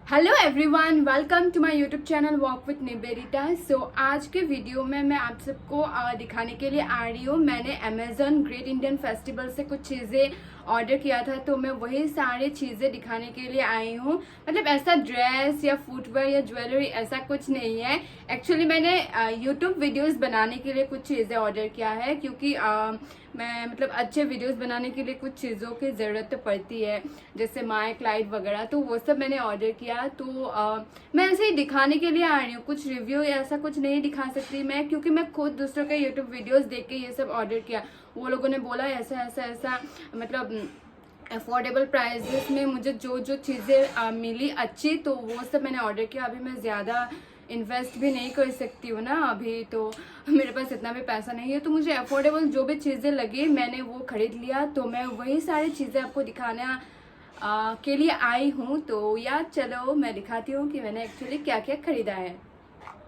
Hello everyone, welcome to my YouTube channel walk with Niberita. So आज के video में मैं आप सबको दिखाने के लिए आ रही हूँ। मैंने अमेजन ग्रेट इंडियन फेस्टिवल से कुछ चीज़ें ऑर्डर किया था, तो मैं वही सारी चीज़ें दिखाने के लिए आई हूँ। मतलब ऐसा ड्रेस या फुटवेयर या ज्वेलरी ऐसा कुछ नहीं है। एक्चुअली मैंने यूट्यूब वीडियोस बनाने के लिए कुछ चीज़ें ऑर्डर किया है, क्योंकि मैं मतलब अच्छे वीडियोस बनाने के लिए कुछ चीज़ों की ज़रूरत तो पड़ती है, जैसे माइक, लाइट वगैरह। तो वो सब मैंने ऑर्डर किया। तो मैं ऐसे ही दिखाने के लिए आ रही हूँ, कुछ रिव्यू या ऐसा कुछ नहीं दिखा सकती मैं, क्योंकि मैं खुद दूसरों के यूट्यूब वीडियोस देख के ये सब ऑर्डर किया। वो लोगों ने बोला ऐसा ऐसा ऐसा, मतलब अफोर्डेबल प्राइजेस में मुझे जो जो चीज़ें मिली अच्छी, तो वो सब मैंने ऑर्डर किया। अभी मैं ज़्यादा इन्वेस्ट भी नहीं कर सकती हूँ ना, अभी तो मेरे पास इतना भी पैसा नहीं है। तो मुझे अफोर्डेबल जो भी चीज़ें लगी मैंने वो खरीद लिया। तो मैं वही सारी चीज़ें आपको दिखाना के लिए आई हूँ। तो यार चलो मैं दिखाती हूँ कि मैंने एक्चुअली क्या क्या खरीदा है।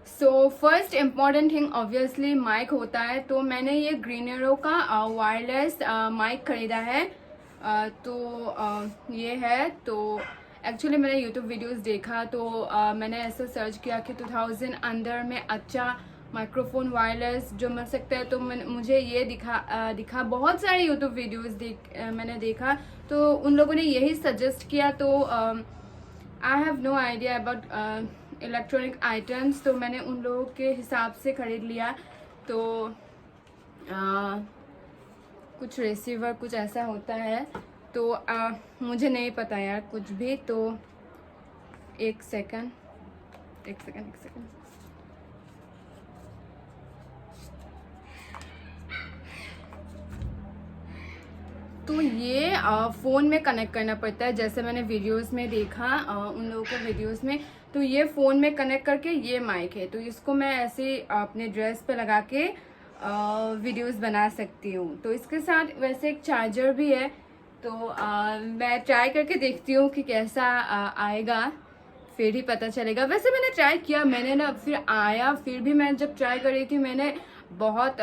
So first important thing obviously mic होता है। तो मैंने ये ग्रीनरो का वायरलेस माइक खरीदा है। ये है। तो एक्चुअली मैंने यूट्यूब वीडियोस देखा, तो मैंने ऐसा सर्च किया कि 2000 अंदर में अच्छा माइक्रोफोन वायरलेस जो मिल सकता है। तो मुझे ये दिखा बहुत सारे यूट्यूब वीडियोस मैंने देखा, तो उन लोगों ने यही सजेस्ट किया। तो I have no idea about electronic items, तो मैंने उन लोगों के हिसाब से खरीद लिया। तो कुछ रिसीवर कुछ ऐसा होता है। तो मुझे नहीं पता यार कुछ भी। तो एक सेकंड। तो ये फ़ोन में कनेक्ट करना पड़ता है, जैसे मैंने वीडियोस में देखा उन लोगों के वीडियोस में। तो ये फ़ोन में कनेक्ट करके ये माइक है, तो इसको मैं ऐसे अपने ड्रेस पे लगा के वीडियोस बना सकती हूँ। तो इसके साथ वैसे एक चार्जर भी है। तो मैं ट्राई करके देखती हूँ कि कैसा आएगा, फिर ही पता चलेगा। वैसे मैंने ट्राई किया, मैंने ना फिर आया, फिर भी मैं जब ट्राई कर रही थी मैंने बहुत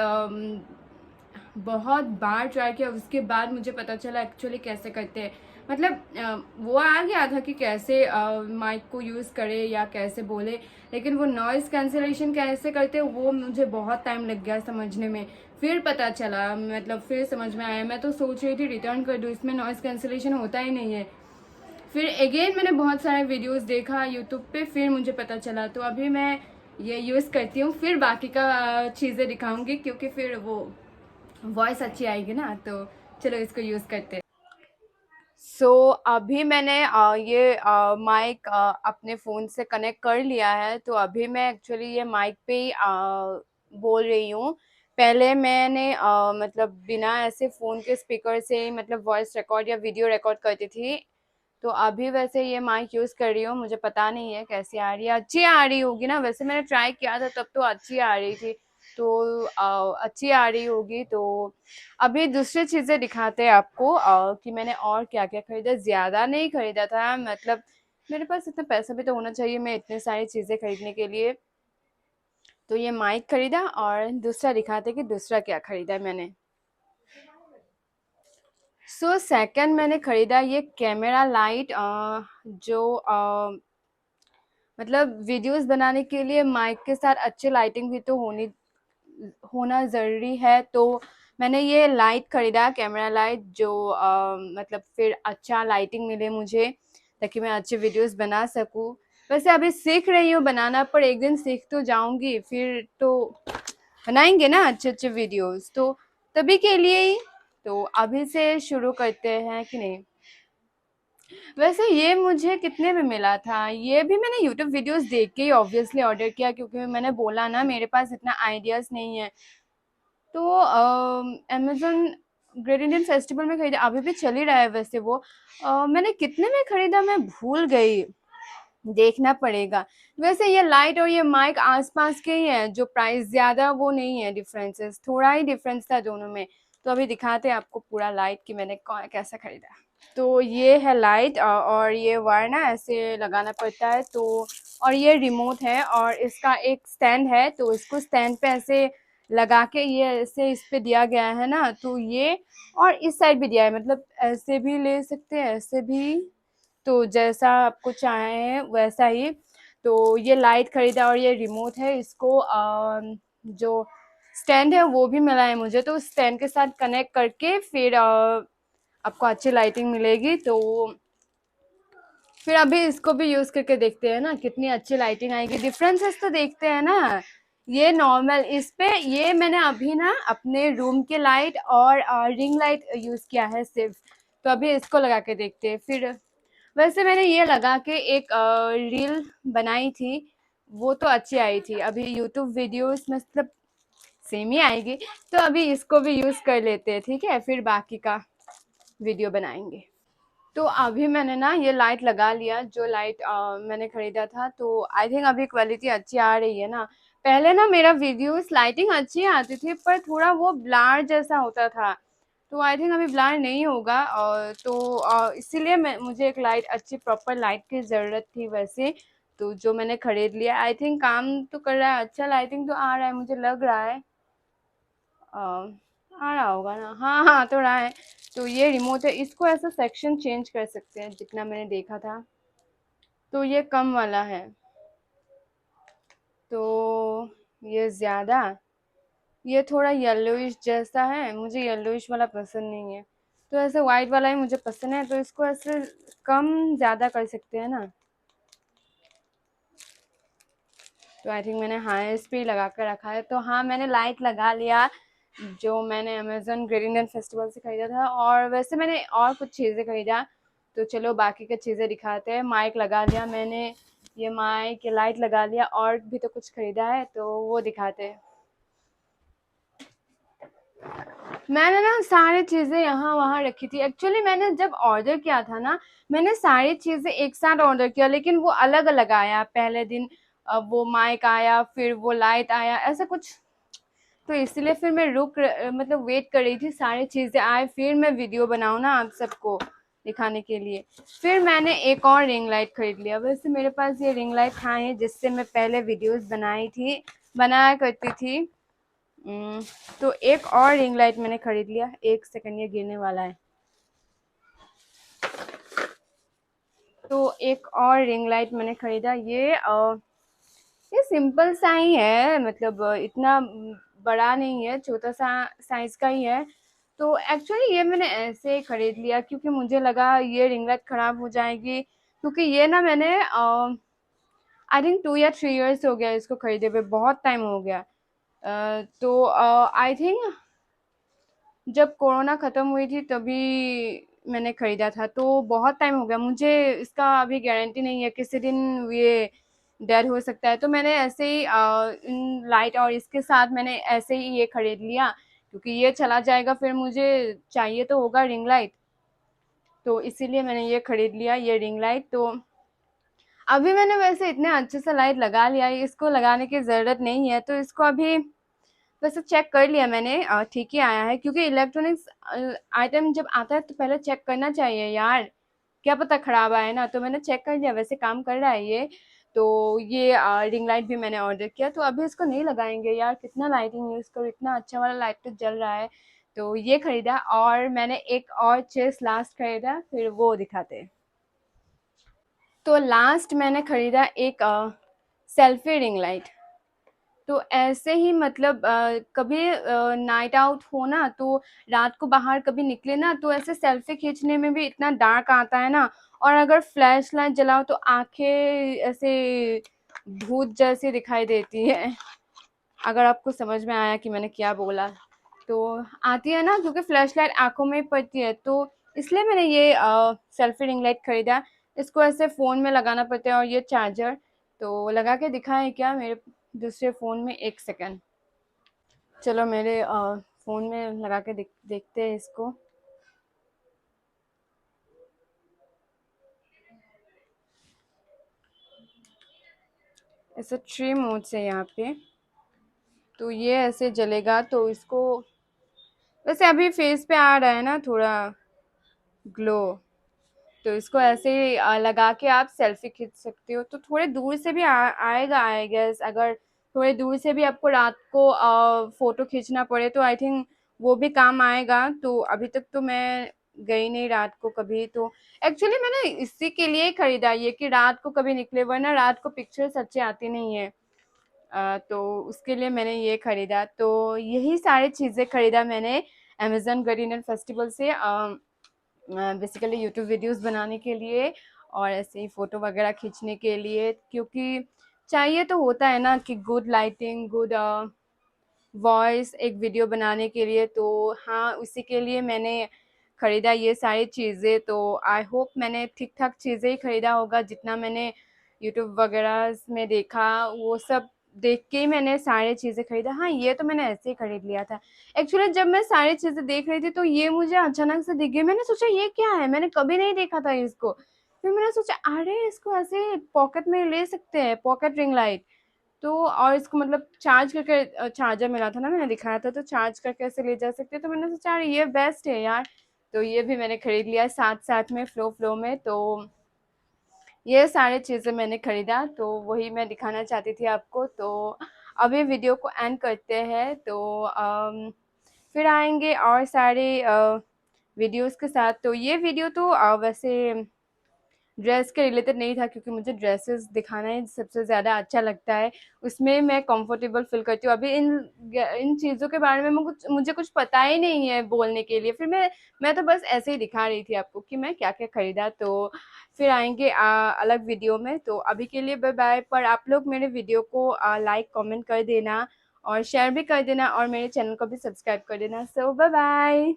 बहुत बार ट्राई किया। उसके बाद मुझे पता चला एक्चुअली कैसे करते हैं। मतलब वो आ गया था कि कैसे माइक को यूज़ करे या कैसे बोले, लेकिन वो नॉइज़ कैंसिलेशन कैसे करते हैं वो मुझे बहुत टाइम लग गया समझने में। फिर पता चला, मतलब फिर समझ में आया। मैं तो सोच रही थी रिटर्न कर दूँ, इसमें नॉइज़ कैंसिलेशन होता ही नहीं है। फिर अगेन मैंने बहुत सारे वीडियोस देखा यूट्यूब पे, फिर मुझे पता चला। तो अभी मैं ये यूज़ करती हूँ, फिर बाकी का चीज़ें दिखाऊंगी, क्योंकि फिर वो वॉइस अच्छी आएगी ना। तो चलो इसको यूज़ करते हैं। अभी मैंने ये माइक अपने फ़ोन से कनेक्ट कर लिया है। तो अभी मैं एक्चुअली ये माइक पे ही बोल रही हूँ। पहले मैंने मतलब बिना ऐसे फ़ोन के स्पीकर से ही मतलब वॉइस रिकॉर्ड या वीडियो रिकॉर्ड करती थी। तो अभी वैसे ये माइक यूज़ कर रही हूँ। मुझे पता नहीं है कैसी आ रही है, अच्छी आ रही होगी ना। वैसे मैंने ट्राई किया था तब तो अच्छी आ रही थी। तो अच्छी आ रही होगी। तो अभी दूसरी चीज़ें दिखाते हैं आपको कि मैंने और क्या क्या खरीदा। ज़्यादा नहीं खरीदा था, मतलब मेरे पास इतना पैसा भी तो होना चाहिए मैं इतने सारी चीज़ें खरीदने के लिए। तो ये माइक खरीदा, और दूसरा दिखाते कि दूसरा क्या खरीदा मैंने। सेकंड मैंने खरीदा ये कैमरा लाइट, जो मतलब वीडियोस बनाने के लिए माइक के साथ अच्छी लाइटिंग भी तो होना ज़रूरी है। तो मैंने ये लाइट खरीदा, कैमरा लाइट, जो मतलब फिर अच्छा लाइटिंग मिले मुझे, ताकि मैं अच्छे वीडियोस बना सकूं। वैसे अभी सीख रही हूँ बनाना, पर एक दिन सीख तो जाऊंगी, फिर तो बनाएंगे ना अच्छे अच्छे वीडियोस। तो तभी के लिए ही तो अभी से शुरू करते हैं कि नहीं। वैसे ये मुझे कितने में मिला था, ये भी मैंने यूट्यूब वीडियोस देख के ही ऑब्वियसली ऑर्डर किया, क्योंकि मैंने बोला ना मेरे पास इतना आइडियाज नहीं है। तो अमेजोन ग्रेट इंडियन फेस्टिवल में खरीदा, अभी भी चल ही रहा है वैसे वो। मैंने कितने में खरीदा मैं भूल गई, देखना पड़ेगा। वैसे ये लाइट और ये माइक आसपास के ही हैं, जो प्राइस ज़्यादा वो नहीं है, डिफरेंसेस थोड़ा ही डिफरेंस था दोनों में। तो अभी दिखाते हैं आपको पूरा लाइट कि मैंने कैसा खरीदा। तो ये है लाइट, और ये वायर ना ऐसे लगाना पड़ता है। तो और ये रिमोट है, और इसका एक स्टैंड है। तो इसको स्टैंड पे ऐसे लगा के ये ऐसे इस पे दिया गया है ना। तो ये और इस साइड भी दिया है, मतलब ऐसे भी ले सकते हैं, ऐसे भी तो जैसा आपको चाहे वैसा ही। तो ये लाइट खरीदा और ये रिमोट है, इसको जो स्टैंड है वो भी मिला है मुझे, तो स्टैंड के साथ कनेक्ट करके फिर आपको अच्छी लाइटिंग मिलेगी। तो फिर अभी इसको भी यूज करके देखते हैं ना कितनी अच्छी लाइटिंग आएगी, डिफरेंसेस तो देखते हैं ना। ये नॉर्मल इस पे ये मैंने अभी ना अपने रूम की लाइट और रिंग लाइट यूज किया है सिर्फ। तो अभी इसको लगा के देखते हैं फिर। वैसे मैंने ये लगा के एक रील बनाई थी, वो तो अच्छी आई थी। अभी यूट्यूब वीडियोस मतलब सेम ही आएगी, तो अभी इसको भी यूज कर लेते हैं, ठीक है, फिर बाकी का वीडियो बनाएंगे। तो अभी मैंने ना ये लाइट लगा लिया, जो लाइट मैंने खरीदा था। तो आई थिंक अभी क्वालिटी अच्छी आ रही है ना। पहले ना मेरा वीडियोस लाइटिंग अच्छी आती थी, पर थोड़ा वो ब्लर जैसा होता था। तो आई थिंक अभी ब्लर नहीं होगा। और तो इसीलिए मैं मुझे एक लाइट अच्छी प्रॉपर लाइट की ज़रूरत थी वैसे। तो जो मैंने खरीद लिया, आई थिंक काम तो कर रहा है, अच्छा लाइटिंग तो आ रहा है, मुझे लग रहा है। आ रहा होगा ना, हाँ हाँ तो रहा है। तो ये रिमोट है, इसको ऐसा सेक्शन चेंज कर सकते हैं जितना मैंने देखा था। तो ये कम वाला है, तो ये ज़्यादा, ये थोड़ा येलोइश जैसा है, मुझे येलोइश वाला पसंद नहीं है। तो ऐसे वाइट वाला ही मुझे पसंद है, तो इसको ऐसे कम ज़्यादा कर सकते हैं ना। तो आई थिंक मैंने हाईएस्ट पे लगा कर रखा है। तो हाँ, मैंने लाइट लगा लिया जो मैंने अमेजन ग्रेट इंडियन फेस्टिवल से खरीदा था। और वैसे मैंने और कुछ चीज़ें खरीदा, तो चलो बाकी की चीज़ें दिखाते हैं। माइक लगा लिया मैंने, ये माइक, ये लाइट लगा लिया, और भी तो कुछ खरीदा है, तो वो दिखाते हैं। मैंने ना सारी चीज़ें यहाँ वहाँ रखी थी। एक्चुअली मैंने जब ऑर्डर किया था ना, मैंने सारी चीज़ें एक साथ ऑर्डर किया, लेकिन वो अलग अलग आया। पहले दिन वो माइक आया, फिर वो लाइट आया, ऐसा कुछ। तो इसलिए फिर मैं मतलब वेट कर रही थी सारी चीज़ें आए, फिर मैं वीडियो बनाऊँ ना आप सबको दिखाने के लिए। फिर मैंने एक और रिंग लाइट खरीद लिया। वैसे मेरे पास ये रिंग लाइट था ही, जिससे मैं पहले वीडियोस बनाया करती थी। तो एक और रिंग लाइट मैंने खरीद लिया। एक सेकंड, ये गिरने वाला है। तो एक और रिंग लाइट मैंने खरीदा। ये सिंपल सा ही है, मतलब इतना बड़ा नहीं है, छोटा सा साइज का ही है। तो एक्चुअली ये मैंने ऐसे ही खरीद लिया क्योंकि मुझे लगा ये रिंग लाइट खराब हो जाएगी, क्योंकि ये ना मैंने आई थिंक 2 या 3 इयर्स हो गया इसको खरीदे हुए, बहुत टाइम हो गया। तो आई थिंक जब कोरोना ख़त्म हुई थी तभी मैंने ख़रीदा था, तो बहुत टाइम हो गया। मुझे इसका अभी गारंटी नहीं है, किसी दिन ये डेड हो सकता है। तो मैंने ऐसे ही इन लाइट और इसके साथ मैंने ऐसे ही ये ख़रीद लिया, क्योंकि ये चला जाएगा फिर मुझे चाहिए तो होगा रिंग लाइट। तो इसीलिए मैंने ये ख़रीद लिया, ये रिंग लाइट। तो अभी मैंने वैसे इतने अच्छे से लाइट लगा लिया है, इसको लगाने की ज़रूरत नहीं है। तो इसको अभी वैसे चेक कर लिया मैंने, ठीक ही आया है, क्योंकि इलेक्ट्रॉनिक्स आइटम जब आता है तो पहले चेक करना चाहिए यार, क्या पता खराब आए ना। तो मैंने चेक कर लिया, वैसे काम कर रहा है ये। तो ये रिंग लाइट भी मैंने ऑर्डर किया। तो अभी इसको नहीं लगाएंगे यार, कितना लाइटिंग यूज़ करूँ, इतना अच्छा वाला लाइट तो जल रहा है। तो ये खरीदा, और मैंने एक और चीज़ लास्ट खरीदा, फिर वो दिखाते हैं। तो लास्ट मैंने खरीदा एक सेल्फी रिंग लाइट। तो ऐसे ही मतलब कभी नाइट आउट हो ना, तो रात को बाहर कभी निकले ना, तो ऐसे सेल्फी खींचने में भी इतना डार्क आता है ना। और अगर फ्लैश लाइट जलाओ तो आंखें ऐसे भूत जैसी दिखाई देती है। अगर आपको समझ में आया कि मैंने क्या बोला, तो आती है ना, क्योंकि फ्लैश लाइट आंखों में पड़ती है। तो इसलिए मैंने ये सेल्फी रिंग लाइट खरीदा। इसको ऐसे फ़ोन में लगाना पड़ता है, और ये चार्जर। तो लगा के दिखाएं क्या मेरे दूसरे फ़ोन में, एक सेकंड। चलो मेरे फ़ोन में लगा के देखते हैं इसको। ऐसे 3 मोड से यहाँ पे, तो ये ऐसे जलेगा। तो इसको वैसे अभी फेस पे आ रहा है ना थोड़ा ग्लो, तो इसको ऐसे लगा के आप सेल्फी खींच सकते हो। तो थोड़े दूर से भी आएगा आई गेस। अगर थोड़े दूर से भी आपको रात को फ़ोटो खींचना पड़े तो आई थिंक वो भी काम आएगा। तो अभी तक तो मैं गई नहीं रात को कभी, तो एक्चुअली मैंने इसी के लिए ही खरीदा ये कि रात को कभी निकले, वरना रात को पिक्चर्स अच्छी आती नहीं है। तो उसके लिए मैंने ये खरीदा। तो यही सारी चीज़ें खरीदा मैंने अमेजन ग्रेट इंडियन फेस्टिवल से, बेसिकली यूट्यूब वीडियोस बनाने के लिए और ऐसे ही फ़ोटो वगैरह खींचने के लिए, क्योंकि चाहिए तो होता है ना कि गुड लाइटिंग, गुड वॉइस एक वीडियो बनाने के लिए। तो हाँ, उसी के लिए मैंने ख़रीदा ये सारी चीज़ें। तो आई होप मैंने ठीक ठाक चीज़ें ही ख़रीदा होगा, जितना मैंने यूट्यूब वगैरह में देखा वो सब देख के ही मैंने सारी चीज़ें खरीदा। हाँ, ये तो मैंने ऐसे ही खरीद लिया था। एक्चुअली जब मैं सारी चीज़ें देख रही थी तो ये मुझे अचानक से दिख गई। मैंने सोचा ये क्या है, मैंने कभी नहीं देखा था इसको। फिर मैंने सोचा अरे इसको ऐसे पॉकेट में ले सकते हैं, पॉकेट रिंग लाइट। तो और इसको मतलब चार्ज करके, चार्जर मिला था ना, मैंने दिखाया था, तो चार्ज करके ऐसे ले जा सकते हैं। तो मैंने सोचा अरे ये बेस्ट है यार। तो ये भी मैंने खरीद लिया साथ साथ में, फ्लो फ्लो में। तो ये सारी चीज़ें मैंने खरीदा, तो वही मैं दिखाना चाहती थी आपको। तो अभी वीडियो को एंड करते हैं। तो फिर आएंगे और सारे वीडियोस के साथ। तो ये वीडियो तो वैसे ड्रेस के रिलेटेड नहीं था, क्योंकि मुझे ड्रेसेस दिखाना ही सबसे ज़्यादा अच्छा लगता है, उसमें मैं कंफर्टेबल फील करती हूँ। अभी इन इन चीज़ों के बारे में मुझे कुछ पता ही नहीं है बोलने के लिए। फिर मैं तो बस ऐसे ही दिखा रही थी आपको कि मैं क्या क्या खरीदा। तो फिर आएंगे अलग वीडियो में। तो अभी के लिए बाय बाय। पर आप लोग मेरे वीडियो को लाइक कमेंट कर देना और शेयर भी कर देना, और मेरे चैनल को भी सब्सक्राइब कर देना। सो बाय बाय।